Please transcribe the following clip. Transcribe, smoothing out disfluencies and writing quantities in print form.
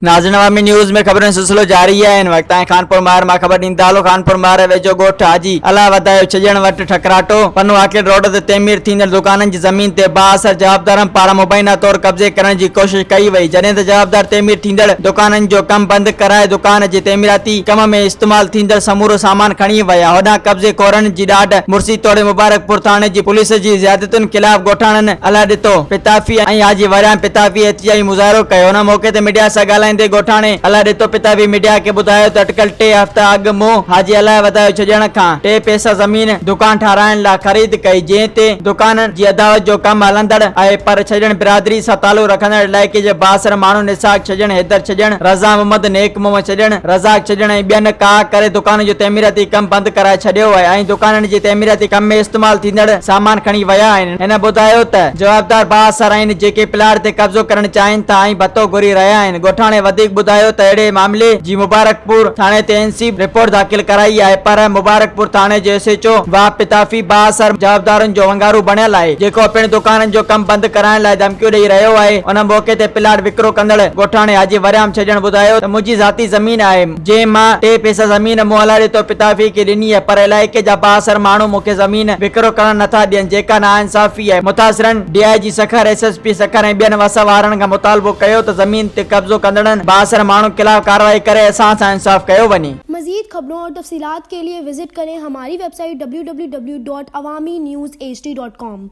नाज़रीन अवामी न्यूज़ में खबरों सिलसिलो जारी है। इन वक्त खानपुर मार मां ख़बर ॾींदालो। खानपुर मार वेझो ॻोठ हाजी अला वधायो छजण वटि ठकराटो। पन्नू आकिल रोड ते तैमीर थींदड़ दुकाननि जी ज़मीन ते बाअसर जवाबदारनि पारां मुबैना तौर कब्ज़े करण जी कोशिश कई वई, जॾहिं त जवाबदार तैमीर थींदड़ दुकाननि जो कम बंदि कराए दुकान जे तैमीराती कम में इस्तेमाल थींदड़ समूरो सामान खणी विया। होॾां कब्ज़े खोरनि जी ॾाढ मुर्सी तोड़े मुबारकपुर थाणे जी पुलिस जी ज़ियादतुनि ख़िलाफ़ ॻोठाणनि अला ॾितो पिताफ़ी ऐं हाजी वरियाम पिताफ़ी एहतिजाजी मुज़ाहिरो कयो। हुन मौके ते मीडिया सां ॻाल्हाईंदे ॻोठाणे अला ॾितो पिताफ़ी मीडिया खे ॿुधायो त अटकल 3 हफ़्ता अॻु मूं हाजी अलाए वधायो छॾण खां 3 पैसा ज़मीन दुकान ठाराइण लाइ ख़रीद कई, जंहिं ते दुकान जी अदावत जो कम हलंदड़ आहे, पर छजण बिरादरी सां तालुक़ रखंदड़ इलाइक़े जे बासर माण्हू निसाक छजण, हैदर छजण, रज़ा मोहम्मद, नेक मोहम्मद छजण, रज़ाक छजण ऐं ॿियनि का करे दुकान जो तैमीराती कम बंदि कराए छॾियो आहे ऐं दुकाननि जी तैमीराती कम में इस्तेमाल थींदड़ सामान खणी विया आहिनि। हिन ॿुधायो त जवाबदार बासर आहिनि जेके प्लाट ते कब्ज़ो करण चाहिनि था ऐं भतो घुरी रहिया आहिनि। ॻोठाणे वधीक ॿुधायो त अहिड़े मामले जी मुबारकपुर थाणे ते एनसीब रिपोर्ट दाख़िल कराई आहे, पर मुबारकपुर थाणे जो एसएचओ वाह पिताफ़ी बाअसर जवाबदारनि जो वंगारू बणियल आहे, जेको पिण दुकाननि जो कम बंदि कराइण लाइ धमकियूं ॾेई रहियो आहे। उन मौके ते प्लाट विकिरो कंदड़ ॻोठाणे हाजी वरियाम छजण ॿुधायो त मुंहिंजी ज़ाती ज़मीन आहे, जंहिं मां 3 पैसा ज़मीन मूं हला ॾितो पिताफ़ी खे ॾिनी आहे, पर इलाइक़े जा बाअसर माण्हू मूंखे ज़मीन विकिरो करण नथा ॾियनि, जेका नाइंसाफ़ी आहे। मुतासिरनि DIG सखर, SSP सखर ऐं ॿियनि वस वारनि खां मुतालबो कयो त ज़मीन ते कब्ज़ो कंदड़नि बाअसर माण्हू खिलाफ़ कार्रवाई करे असां सां इंसाफ़ कयो वञे। मज़ीद खबरों और तफसीलात के लिए विजिट करें हमारी वेबसाइट www.awamiNewsHD.com।